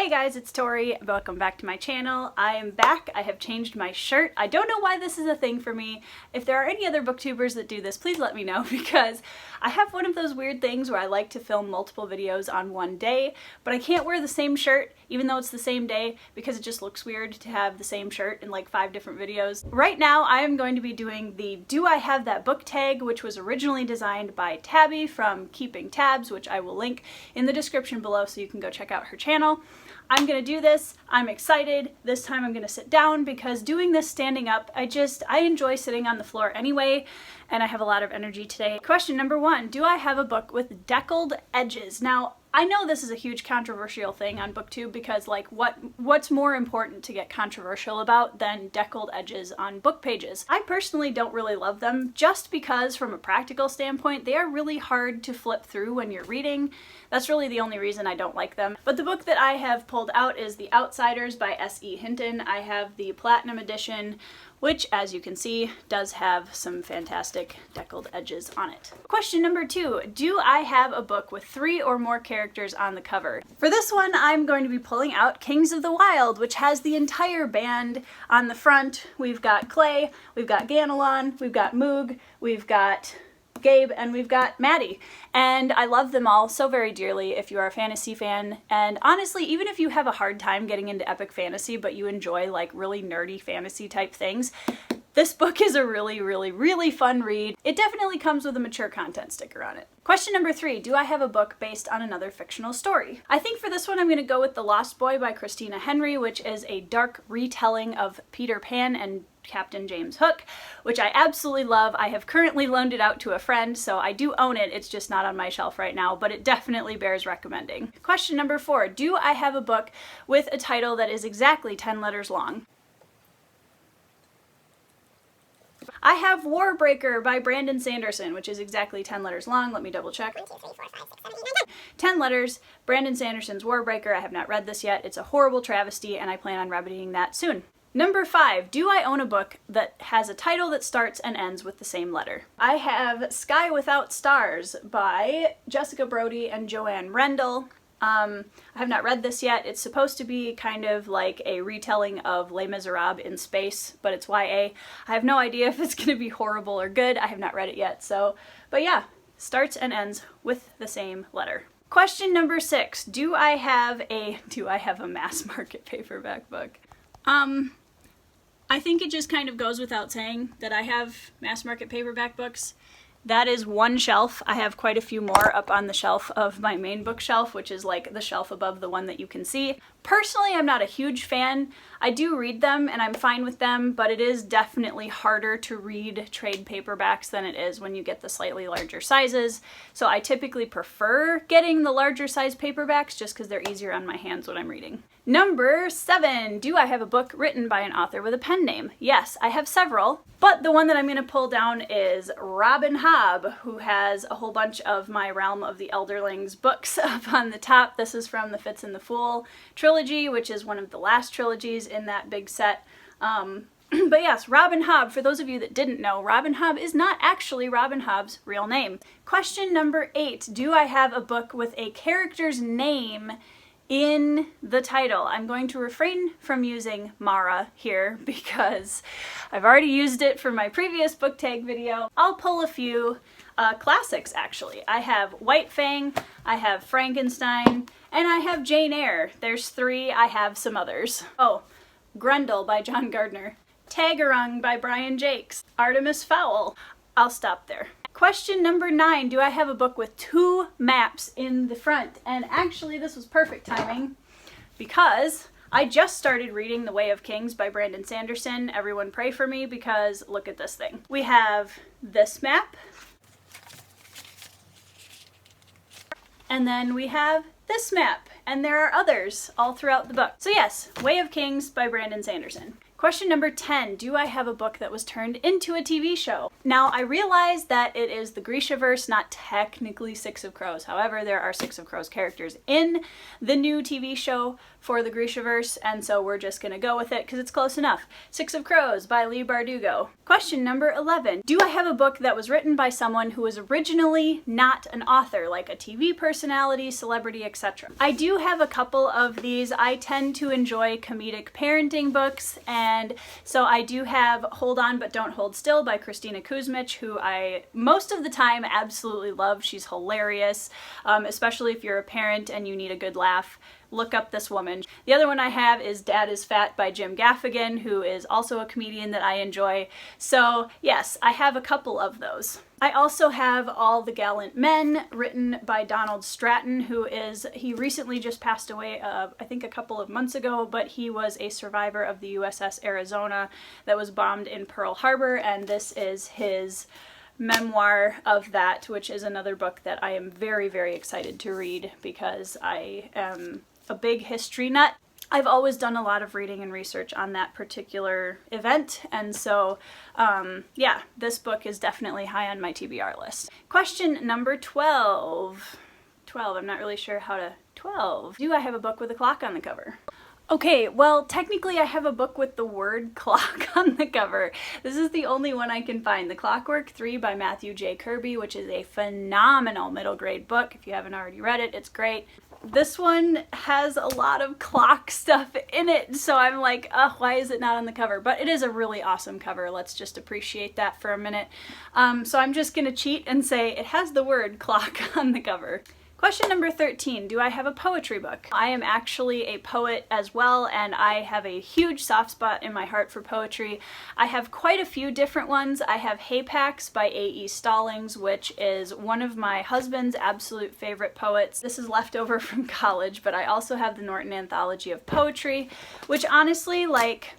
Hey guys, it's Tori. Welcome back to my channel. I am back. I have changed my shirt. I don't know why this is a thing for me. If there are any other booktubers that do this, please let me know, because I have one of those weird things where I like to film multiple videos on one day, but I can't wear the same shirt even though it's the same day because it just looks weird to have the same shirt in like 5 different videos. Right now I am going to be doing the Do I Have That Book tag, which was originally designed by Tabby from Keeping Tabs, which I will link in the description below so you can go check out her channel. I'm gonna do this. I'm excited. This time I'm gonna sit down because doing this standing up, I enjoy sitting on the floor anyway, and I have a lot of energy today. Question number 1, do I have a book with deckled edges? Now, I know this is a huge controversial thing on BookTube because like what's more important to get controversial about than deckled edges on book pages? I personally don't really love them just because from a practical standpoint they are really hard to flip through when you're reading. That's really the only reason I don't like them. But the book that I have pulled out is The Outsiders by S.E. Hinton. I have the Platinum Edition, which, as you can see, does have some fantastic deckled edges on it. Question number 2, do I have a book with 3 or more characters on the cover? For this one, I'm going to be pulling out Kings of the Wild, which has the entire band on the front. We've got Clay, we've got Ganelon, we've got Moog, we've got Gabe, and we've got Maddie. And I love them all so very dearly if you are a fantasy fan. And honestly, even if you have a hard time getting into epic fantasy, but you enjoy like really nerdy fantasy type things, this book is a really fun read. It definitely comes with a mature content sticker on it. Question number 3, do I have a book based on another fictional story? I think for this one I'm going to go with The Lost Boy by Christina Henry, which is a dark retelling of Peter Pan and Captain James Hook, which I absolutely love. I have currently loaned it out to a friend, so I do own it. It's just not on my shelf right now, but it definitely bears recommending. Question number 4, do I have a book with a title that is exactly 10 letters long? I have Warbreaker by Brandon Sanderson, which is exactly 10 letters long. Let me double check. 1, 2, 3, 4, 5, 6, 7, 8, 9, 10. 10 letters, Brandon Sanderson's Warbreaker. I have not read this yet. It's a horrible travesty, and I plan on reading that soon. Number 5, do I own a book that has a title that starts and ends with the same letter? I have Sky Without Stars by Jessica Brody and Joanne Rendell. I have not read this yet. It's supposed to be kind of like a retelling of Les Miserables in space, but it's YA. I have no idea if it's going to be horrible or good. I have not read it yet, but yeah, starts and ends with the same letter. Question number 6, do I have a mass market paperback book? I think it just kind of goes without saying that I have mass market paperback books. That is one shelf. I have quite a few more up on the shelf of my main bookshelf, which is like the shelf above the one that you can see. Personally, I'm not a huge fan. I do read them and I'm fine with them, but it is definitely harder to read trade paperbacks than it is when you get the slightly larger sizes. So I typically prefer getting the larger size paperbacks just because they're easier on my hands when I'm reading. Number 7, do I have a book written by an author with a pen name? Yes, I have several, but the one that I'm going to pull down is Robin Hobb, who has a whole bunch of my Realm of the Elderlings books up on the top. This is from the Fitz and the Fool trilogy, which is one of the last trilogies in that big set. But yes, Robin Hobb, for those of you that didn't know, Robin Hobb is not actually Robin Hobb's real name. Question number 8, do I have a book with a character's name in the title? I'm going to refrain from using Mara here because I've already used it for my previous book tag video. I'll pull a few classics actually. I have White Fang, I have Frankenstein, and I have Jane Eyre. There's 3, I have some others. Oh, Grendel by John Gardner, Tagarung by Brian Jakes, Artemis Fowl. I'll stop there. Question number 9, do I have a book with 2 maps in the front? And actually this was perfect timing because I just started reading The Way of Kings by Brandon Sanderson. Everyone pray for me because look at this thing. We have this map, and then we have this map, and there are others all throughout the book. So yes, Way of Kings by Brandon Sanderson. Question number 10, do I have a book that was turned into a TV show? Now, I realize that it is the Grishaverse, not technically Six of Crows. However, there are Six of Crows characters in the new TV show for the Grishaverse, and so we're just gonna go with it because it's close enough. Six of Crows by Leigh Bardugo. Question number 11, do I have a book that was written by someone who was originally not an author, like a TV personality, celebrity, etc.? I do have a couple of these. I tend to enjoy comedic parenting books, and so I do have Hold On But Don't Hold Still by Christina Kuzmich, who I most of the time absolutely love. She's hilarious, especially if you're a parent and you need a good laugh. Look up this woman. The other one I have is Dad is Fat by Jim Gaffigan, who is also a comedian that I enjoy. So yes, I have a couple of those. I also have All the Gallant Men, written by Donald Stratton, he recently just passed away, I think a couple of months ago, but he was a survivor of the USS Arizona that was bombed in Pearl Harbor, and this is his memoir of that, which is another book that I am very, very excited to read because I am a big history nut. I've always done a lot of reading and research on that particular event, and so yeah, this book is definitely high on my TBR list. Question number 12. I'm not really sure how to... 12. Do I have a book with a clock on the cover? Okay, well, technically I have a book with the word clock on the cover. This is the only one I can find. The Clockwork 3 by Matthew J. Kirby, which is a phenomenal middle grade book. If you haven't already read it, it's great. This one has a lot of clock stuff in it, so I'm like, oh, why is it not on the cover? But it is a really awesome cover. Let's just appreciate that for a minute. So I'm just gonna cheat and say it has the word clock on the cover. Question number 13, do I have a poetry book? I am actually a poet as well, and I have a huge soft spot in my heart for poetry. I have quite a few different ones. I have Haypacks by A.E. Stallings, which is one of my husband's absolute favorite poets. This is left over from college, but I also have the Norton Anthology of Poetry, which honestly, like,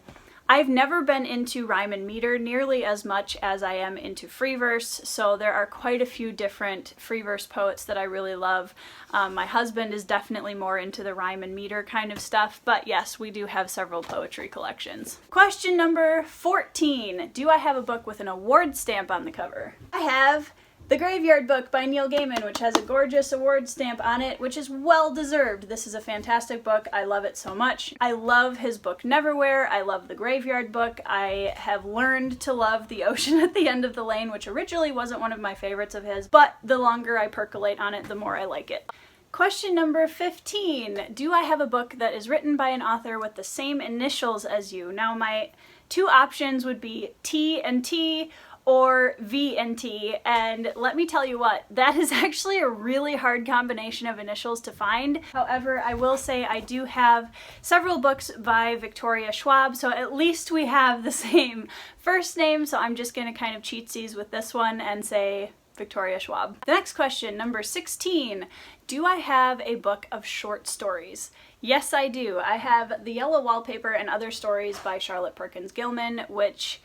I've never been into rhyme and meter nearly as much as I am into free verse, so there are quite a few different free verse poets that I really love. My husband is definitely more into the rhyme and meter kind of stuff, but yes, we do have several poetry collections. Question number 14. Do I have a book with an award stamp on the cover? I have The Graveyard Book by Neil Gaiman, which has a gorgeous award stamp on it, which is well deserved. This is a fantastic book. I love it so much. I love his book Neverwhere. I love The Graveyard Book. I have learned to love The Ocean at the End of the Lane, which originally wasn't one of my favorites of his, but the longer I percolate on it, the more I like it. Question number 15. Do I have a book that is written by an author with the same initials as you? Now, my two options would be T and T, or V and T, and let me tell you what, that is actually a really hard combination of initials to find. However, I will say I do have several books by Victoria Schwab, so at least we have the same first name, so I'm just gonna kind of cheatsies with this one and say Victoria Schwab. The next question, number 16. Do I have a book of short stories? Yes, I do. I have The Yellow Wallpaper and Other Stories by Charlotte Perkins Gilman, which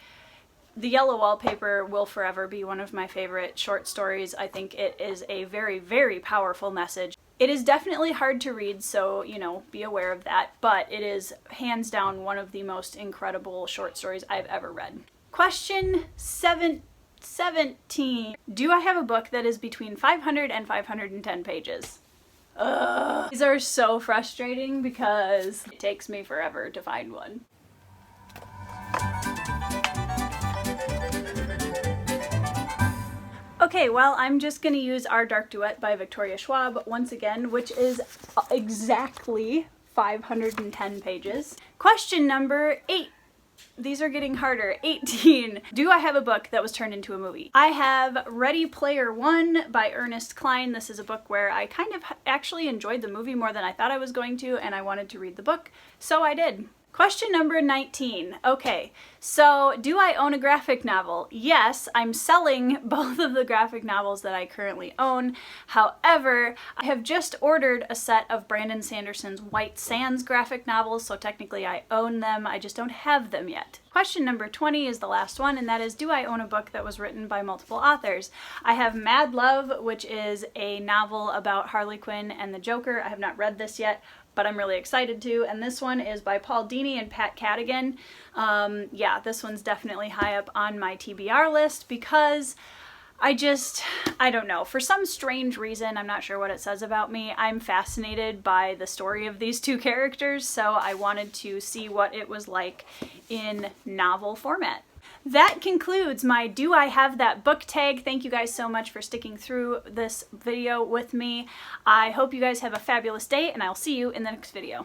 The Yellow Wallpaper will forever be one of my favorite short stories. I think it is a very, very powerful message. It is definitely hard to read, so, you know, be aware of that, but it is hands down one of the most incredible short stories I've ever read. Question 17. Do I have a book that is between 500 and 510 pages? Ugh. These are so frustrating because it takes me forever to find one. Okay, well, I'm just going to use Our Dark Duet by Victoria Schwab once again, which is exactly 510 pages. Question number 8. These are getting harder. 18. Do I have a book that was turned into a movie? I have Ready Player One by Ernest Cline. This is a book where I kind of actually enjoyed the movie more than I thought I was going to, and I wanted to read the book, so I did. Question number 19. Okay, so do I own a graphic novel? Yes, I'm selling both of the graphic novels that I currently own. However, I have just ordered a set of Brandon Sanderson's White Sands graphic novels, so technically I own them, I just don't have them yet. Question number 20 is the last one, and that is, do I own a book that was written by multiple authors? I have Mad Love, which is a novel about Harley Quinn and the Joker. I have not read this yet, but I'm really excited to. And this one is by Paul Dini and Pat Cadigan. Yeah, this one's definitely high up on my TBR list because I don't know, for some strange reason, I'm not sure what it says about me, I'm fascinated by the story of these two characters, so I wanted to see what it was like in novel format. That concludes my Do I Have That book tag. Thank you guys so much for sticking through this video with me. I hope you guys have a fabulous day, and I'll see you in the next video.